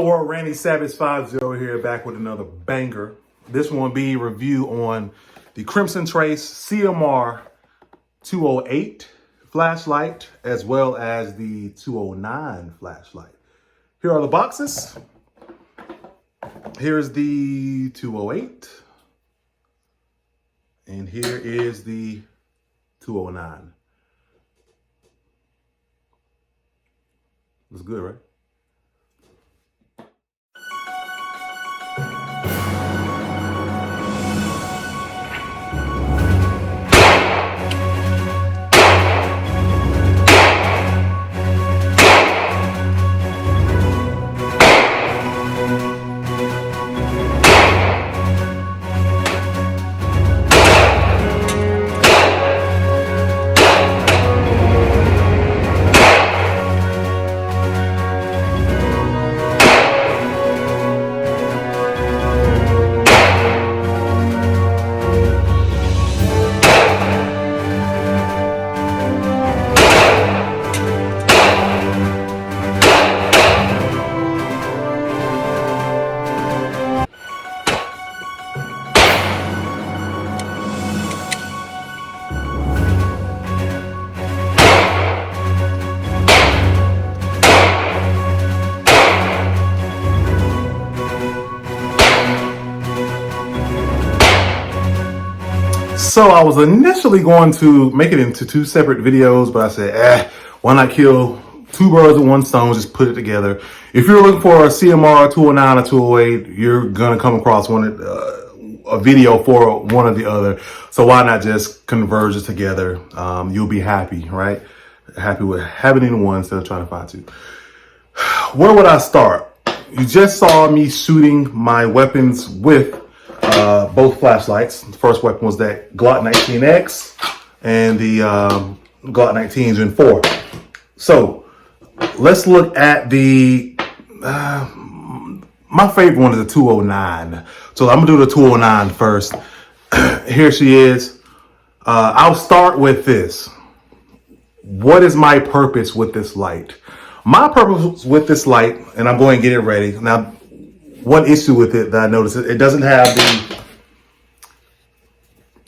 Hello world, Randy Savage 50 here, back with another banger. This one will be a review on the Crimson Trace CMR-208 flashlight, as well as the 209 flashlight. Here are the boxes. Here's the 208. And here is the 209. Looks good, right? So I was initially going to make it into two separate videos, but I said, why not kill two birds with one stone, just put it together. If you're looking for a CMR-209 or 208, you're going to come across a video for one or the other. So why not just converge it together? You'll be happy, right? Happy with having it in one instead of trying to find two. Where would I start? You just saw me shooting my weapons with both flashlights. The first weapon was that Glock 19X and the Glock 19 Gen 4. So let's look at the, my favorite one is the 209. So I'm gonna do the 209 first. Here she is. I'll start with this. What is my purpose with this light? My purpose with this light, and I'm going to get it ready. Now, one issue with it that I noticed, it doesn't have the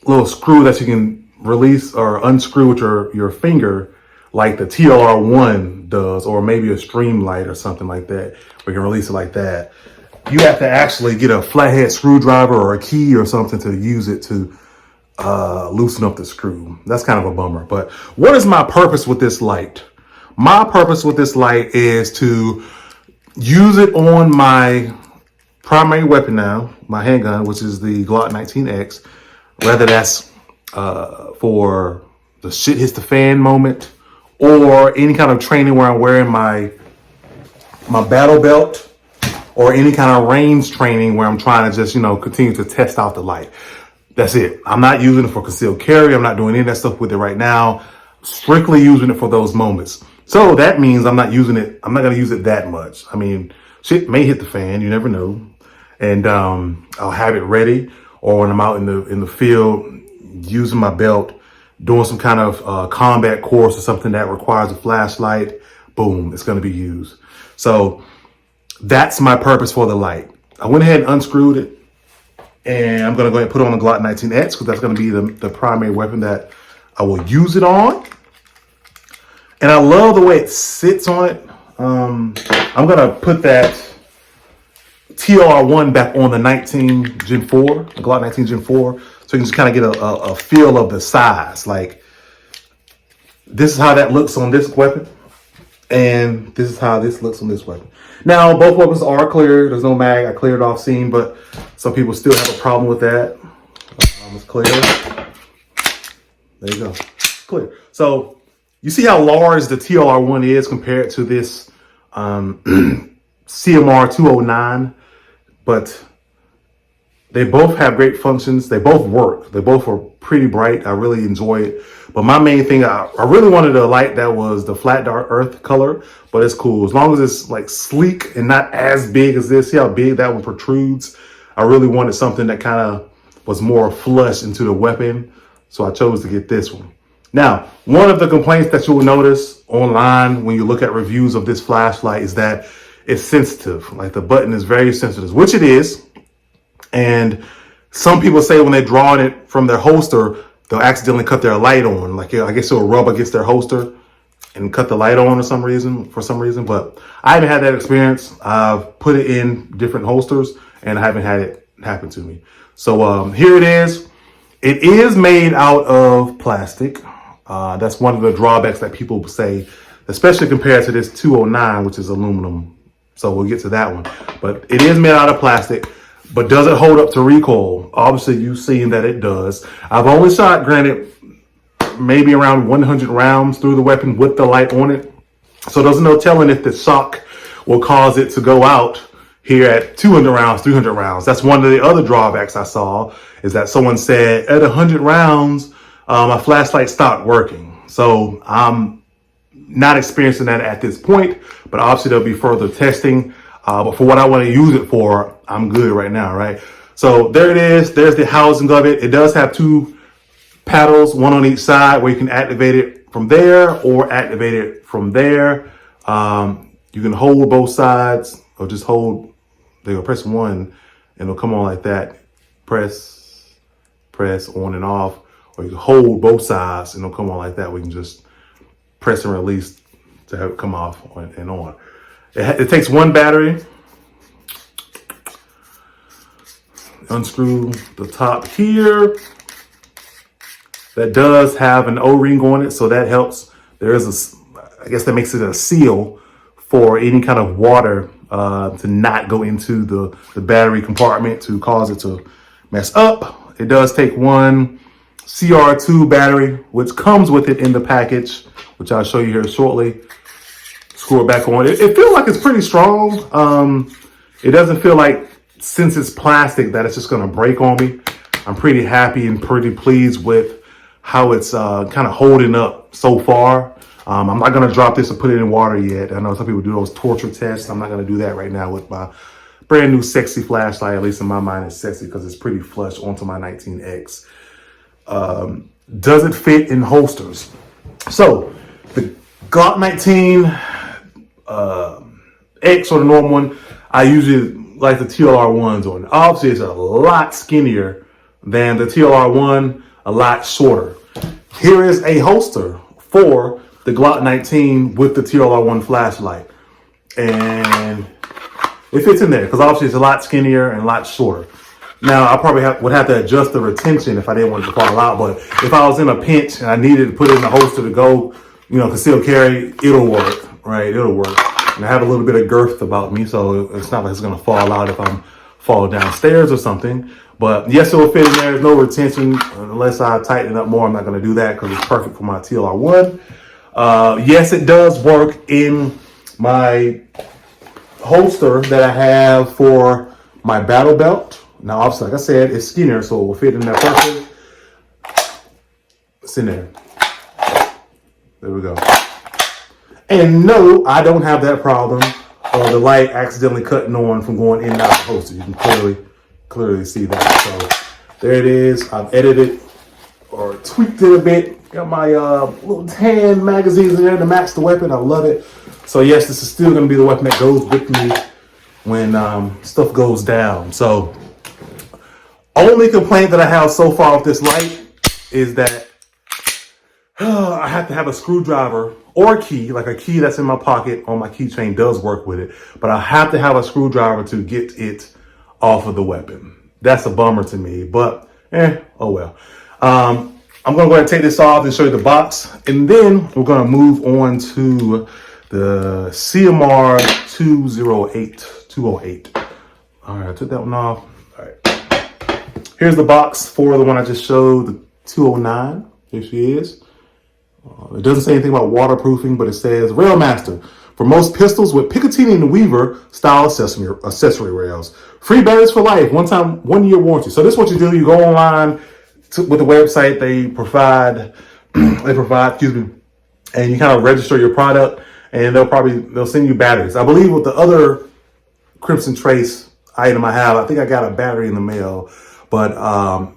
little screw that you can release or unscrew with your finger like the TLR1 does, or maybe a Streamlight or something like that, where you can release it like that. You have to actually get a flathead screwdriver or a key or something to use it to loosen up the screw. That's kind of a bummer. But what is my purpose with this light? My purpose with this light is to use it on my primary weapon now, my handgun, which is the Glock 19X, whether that's for the shit hits the fan moment, or any kind of training where I'm wearing my battle belt, or any kind of range training where I'm trying to just, continue to test out the light. That's it. I'm not using it for concealed carry. I'm not doing any of that stuff with it right now. Strictly using it for those moments. So that means I'm not going to use it that much. I mean, shit may hit the fan. You never know. And I'll have it ready, or when I'm out in the field using my belt, doing some kind of combat course or something that requires a flashlight, boom, it's going to be used. So that's my purpose for the light. I went ahead and unscrewed it, and I'm going to go ahead and put on the Glock 19X, because that's going to be the primary weapon that I will use it on. And I love the way it sits on it. I'm going to put that TLR1 back on the 19 Gen 4, the Glock 19 Gen 4, so you can just kind of get a feel of the size. Like, this is how that looks on this weapon, and this is how this looks on this weapon. Now, both weapons are clear. There's no mag. I cleared off scene, but some people still have a problem with that. It's clear. There you go. It's clear. So you see how large the TLR1 is compared to this CMR-209, but they both have great functions. They both work. They both are pretty bright. I really enjoy it. But my main thing, I really wanted a light that was the flat dark earth color, but it's cool. As long as it's like sleek and not as big as this. See how big that one protrudes? I really wanted something that kind of was more flush into the weapon. So I chose to get this one. Now, one of the complaints that you will notice online when you look at reviews of this flashlight is that it's sensitive. Like the button is very sensitive, which it is. And some people say when they're drawing it from their holster, they'll accidentally cut their light on. Like, I guess it'll rub against their holster and cut the light on for some reason. But I haven't had that experience. I've put it in different holsters and I haven't had it happen to me. So here it is. It is made out of plastic. That's one of the drawbacks that people say, especially compared to this 209, which is aluminum. So we'll get to that one. But it is made out of plastic. But does it hold up to recoil? Obviously, you've seen that it does. I've only shot, granted, maybe around 100 rounds through the weapon with the light on it. So there's no telling if the shock will cause it to go out here at 200 rounds, 300 rounds. That's one of the other drawbacks I saw, is that someone said at 100 rounds, my flashlight stopped working. So I'm not experiencing that at this point, but obviously there'll be further testing. But for what I want to use it for, I'm good right now, right? So there it is. There's the housing of it. It does have two paddles, one on each side, where you can activate it from there or activate it from there. You can hold both sides or just hold, they'll press one and it'll come on like that. Press on and off, or you can hold both sides and it'll come on like that. We can just press and release to have it come off and on. It takes one battery. Unscrew the top here. That does have an O-ring on it, so that helps. There is I guess that makes it a seal for any kind of water to not go into the battery compartment to cause it to mess up. It does take one CR2 battery, which comes with it in the package, which I'll show you here shortly. Screw it back on. It feels like it's pretty strong. It doesn't feel like, since it's plastic, that it's just going to break on me. I'm pretty happy and pretty pleased with how it's kind of holding up so far. I'm not going to drop this and put it in water yet. I know some people do those torture tests. I'm not going to do that right now with my brand new sexy flashlight. At least in my mind, it's sexy because it's pretty flush onto my 19X. Does it fit in holsters? So the Glock 19 X or the normal one, I usually like the TLR ones on. Obviously, it's a lot skinnier than the TLR one, a lot shorter. Here is a holster for the Glock 19 with the TLR one flashlight, and it fits in there because obviously it's a lot skinnier and a lot shorter. Now I probably would have to adjust the retention if I didn't want it to fall out, but if I was in a pinch and I needed to put it in the holster to go, concealed carry, it'll work, right? It'll work. And I have a little bit of girth about me, so it's not like it's going to fall out if I'm falling downstairs or something. But yes, it will fit in there. There's no retention unless I tighten it up more. I'm not going to do that because it's perfect for my TLR1. Yes, it does work in my holster that I have for my battle belt. Now, obviously, like I said, it's skinnier, so it will fit in there perfect. It's in there. There we go. And no, I don't have that problem of the light accidentally cutting on from going in and out of the holster. You can clearly see that. So there it is. I've edited or tweaked it a bit. Got my little tan magazines in there to match the weapon. I love it. So yes, this is still going to be the weapon that goes with me when stuff goes down. So only complaint that I have so far with this light is that I have to have a screwdriver or a key, like a key that's in my pocket on my keychain does work with it, but I have to have a screwdriver to get it off of the weapon. That's a bummer to me, but oh well. I'm gonna go ahead and take this off and show you the box, and then we're gonna move on to the CMR-208. All right, I took that one off. All right, here's the box for the one I just showed, the 209. Here she is. It doesn't say anything about waterproofing, but it says Railmaster for most pistols with Picatinny and Weaver style accessory rails. Free batteries for life, 1 year warranty. So this is what you do. You go online with the website they provide, and you kind of register your product, and they'll send you batteries. I believe with the other Crimson Trace item I have, I think I got a battery in the mail, but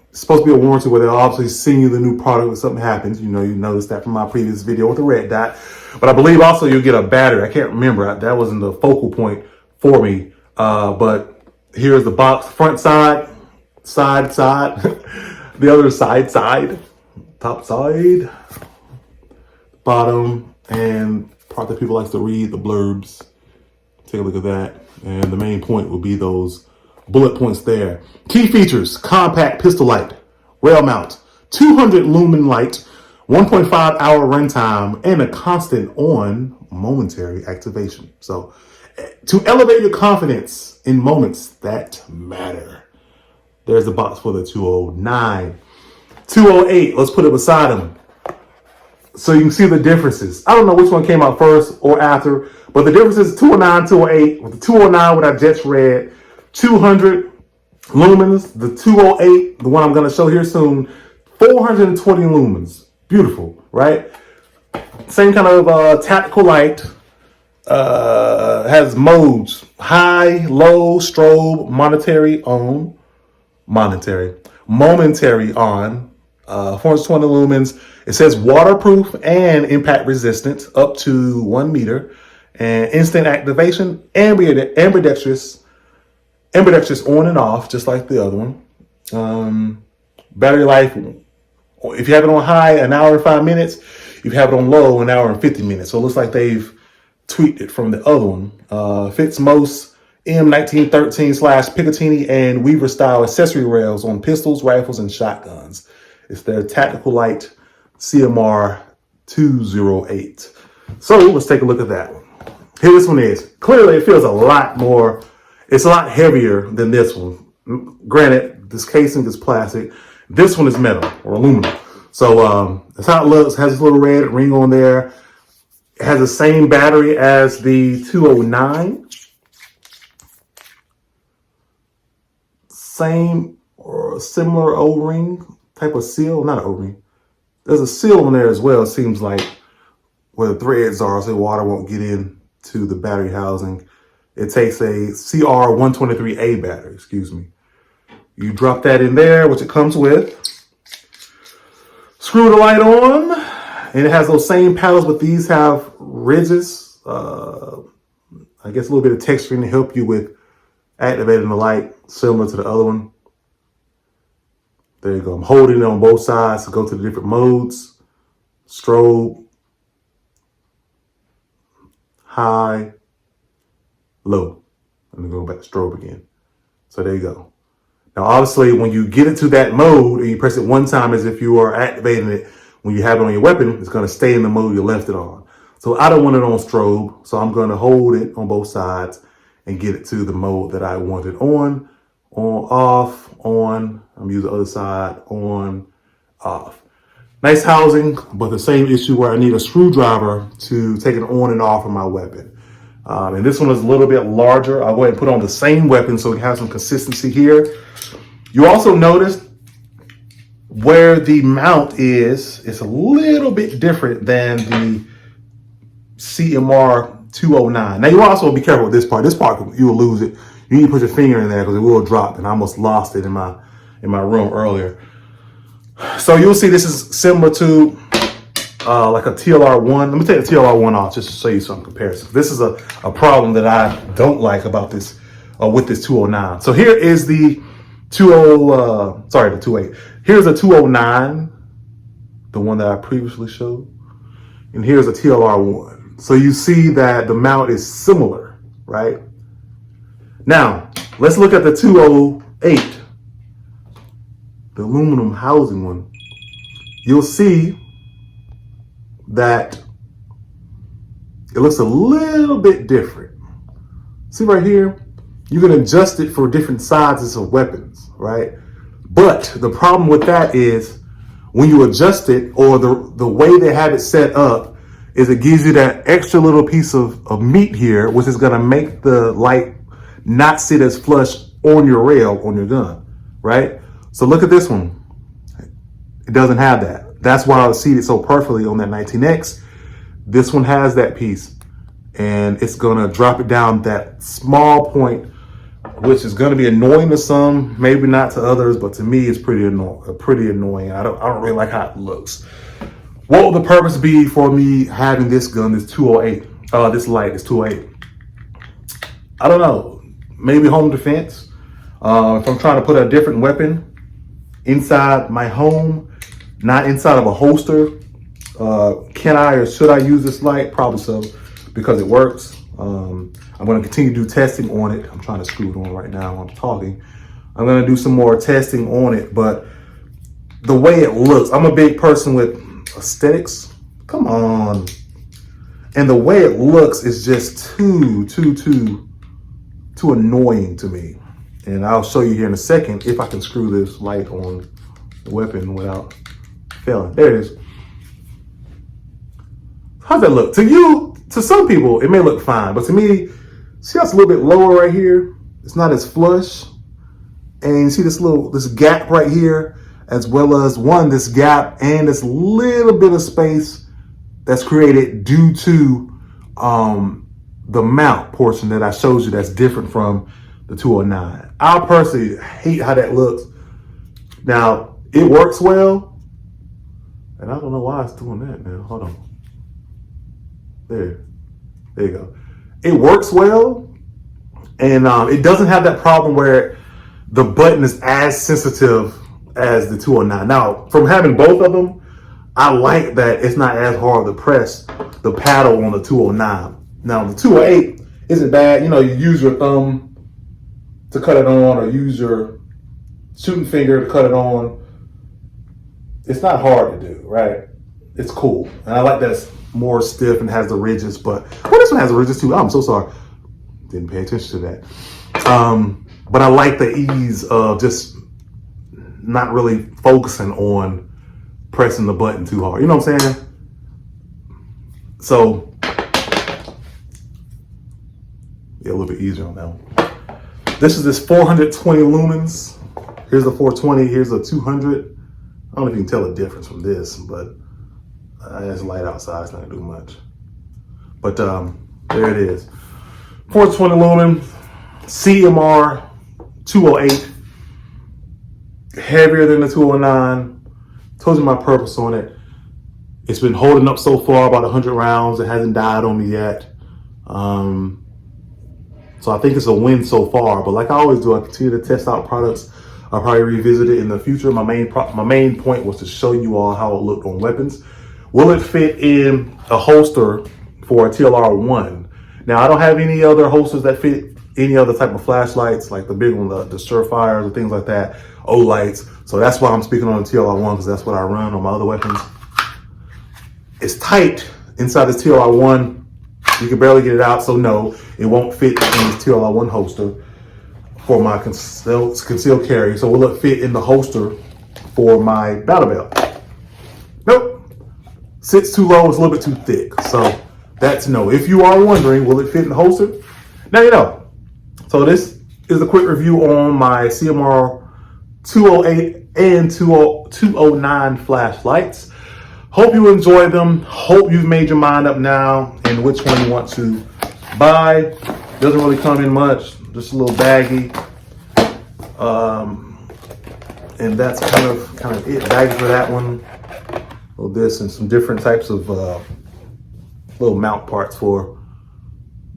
it's supposed to be a warranty where they'll obviously send you the new product when something happens. You noticed that from my previous video with the red dot. But I believe also you'll get a battery. I can't remember. That wasn't the focal point for me. But here's the box, front side, side, the other side, top side, bottom, and part that people like to read, the blurbs. Take a look at that. And the main point will be those bullet points there. Key features: compact pistol light, rail mount, 200 lumen light, 1.5 hour runtime, and a constant on momentary activation. So to elevate your confidence in moments that matter. There's the box for the 209. 208, let's put it beside them so you can see the differences. I don't know which one came out first or after, but the difference is 209, 208. With the 209 with our Jets Red, 200 lumens. The 208, the one I'm going to show here soon, 420 lumens. Beautiful, right? Same kind of tactical light. Has modes: high, low, strobe, momentary on. 420 lumens. It says waterproof and impact resistant up to 1 meter, and instant activation, ambidextrous on and off, just like the other one. Battery life, if you have it on high, an hour and 5 minutes. If you have it on low, an hour and 50 minutes. So it looks like they've tweaked it from the other one. Fits most M1913/Picatinny and Weaver style accessory rails on pistols, rifles, and shotguns. It's their tactical light CMR-208. So let's take a look at that one. Here this one is. Clearly it feels a lot more, it's a lot heavier than this one. Granted, this casing is plastic. This one is metal or aluminum. So that's how it looks. It has this little red ring on there. It has the same battery as the 209. Same or similar O-ring type of seal. Not an O-ring. There's a seal on there as well, it seems like, where the threads are, so water won't get into the battery housing. It takes a CR-123A battery, excuse me. You drop that in there, which it comes with. Screw the light on, and it has those same paddles, but these have ridges. I guess a little bit of texturing to help you with activating the light, similar to the other one. There you go. I'm holding it on both sides to go to the different modes. Strobe, high, low. Let me go back to strobe again. So there you go. Now, obviously, when you get into that mode and you press it one time as if you are activating it, when you have it on your weapon, it's going to stay in the mode you left it on. So I don't want it on strobe, so I'm going to hold it on both sides and get it to the mode that I want it on, off, on. I'm using the other side, on, off. Nice housing, but the same issue where I need a screwdriver to take it on and off of my weapon. And this one is a little bit larger. I'll go ahead and put on the same weapon so we have some consistency here. You also notice where the mount is, it's a little bit different than the CMR-209. Now you also be careful with this part. This part, you will lose it. You need to put your finger in there because it will drop, and I almost lost it in my room earlier. So you'll see this is similar to like a TLR1. Let me take the TLR1 off just to show you some comparison. This is a problem that I don't like about this with this 209. So here is the the 208. Here's a 209, the one that I previously showed, and here's a TLR1. So you see that the mount is similar, right? Now let's look at the 208, the aluminum housing one. You'll see that it looks a little bit different. See right here, you can adjust it for different sizes of weapons, right? But the problem with that is when you adjust it, or the way they have it set up, is it gives you that extra little piece of meat here, which is gonna make the light not sit as flush on your rail on your gun, right? So look at this one. It doesn't have that. That's why I was seated so perfectly on that 19X. This one has that piece, and it's gonna drop it down that small point, which is gonna be annoying to some, maybe not to others, but to me it's pretty annoying. I don't really like how it looks. What will the purpose be for me having this gun, this 208, this light, this 208? I don't know, maybe home defense. If I'm trying to put a different weapon inside my home, not inside of a holster, can I or should I use this light? Probably so, because it works. I'm going to continue to do testing on it. I'm trying to screw it on right now while I'm talking. I'm going to do some more testing on it, but the way it looks, I'm a big person with aesthetics. Come on. And the way it looks is just too annoying to me. And I'll show you here in a second if I can screw this light on the weapon without failing. There it is. How's that look? To you, to some people, it may look fine, but to me, see how it's a little bit lower right here? It's not as flush. And you see this gap right here, as well as this gap and this little bit of space that's created due to the mount portion that I showed you that's different from the 209. I personally hate how that looks. Now, it works well, and I don't know why it's doing that now. Hold on. There you go. It works well, and it doesn't have that problem where the button is as sensitive as the 209. Now, from having both of them, I like that it's not as hard to press the paddle on the 209. Now, the 208 isn't bad. You know, you use your thumb to cut it on or use your shooting finger to cut it on. It's not hard to do, right? It's cool. And I like that it's more stiff and has the ridges, but this one has the ridges too. Oh, I'm so sorry. Didn't pay attention to that. But I like the ease of just not really focusing on pressing the button too hard. You know what I'm saying? So, yeah, a little bit easier on that one. This is this 420 lumens. Here's the 420, here's a 200. I don't know if you can tell the difference from this, but it's light outside, it's not gonna do much. But there it is. 420 lumen, CMR-208, heavier than the 209. Told you my purpose on it. It's been holding up so far, about 100 rounds. It hasn't died on me yet. So I think it's a win so far, but like I always do, I continue to test out products. I'll probably revisit it in the future. My main point was to show you all how it looked on weapons. Will it fit in a holster for a TLR1? Now, I don't have any other holsters that fit any other type of flashlights, like the big one, the Surefires or things like that, O-lights. So that's why I'm speaking on the TLR1, because that's what I run on my other weapons. It's tight inside this TLR1. You can barely get it out, so no, it won't fit in this TLR1 holster for my concealed carry. So will it fit in the holster for my battle belt? Nope. Sits too low, it's a little bit too thick. So that's no. If you are wondering, will it fit in the holster? Now you know. So this is a quick review on my CMR-208 and 209 flashlights. Hope you enjoyed them. Hope you've made your mind up now and which one you want to buy. Doesn't really come in much, just a little baggy. And that's kind of it. Baggy for that one. A little this and some different types of little mount parts for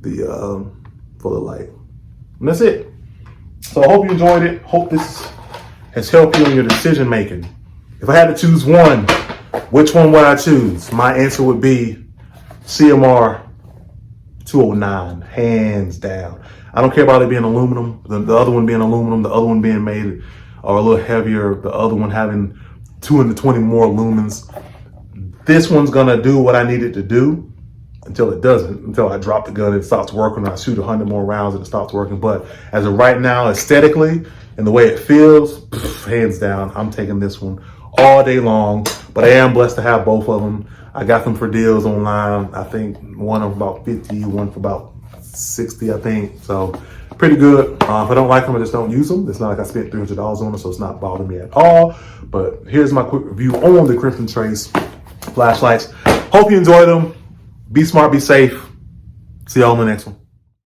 the light. And that's it. So I hope you enjoyed it. Hope this has helped you in your decision making. If I had to choose one, which one would I choose? My answer would be CMR-209, hands down. I don't care about it being aluminum, the other one being aluminum, the other one being made or a little heavier, the other one having 220 more lumens. This one's gonna do what I need it to do until it doesn't, until I drop the gun and it stops working, or I shoot 100 more rounds and it stops working. But as of right now, aesthetically and the way it feels, hands down, I'm taking this one all day long. But I am blessed to have both of them. I got them for deals online. I think one of about 50, one for about 60, I think. So pretty good. If I don't like them, I just don't use them. It's not like I spent $300 on them, so it's not bothering me at all. But here's my quick review on the Crimson Trace flashlights. Hope you enjoy them. Be smart, be safe. See y'all on the next one.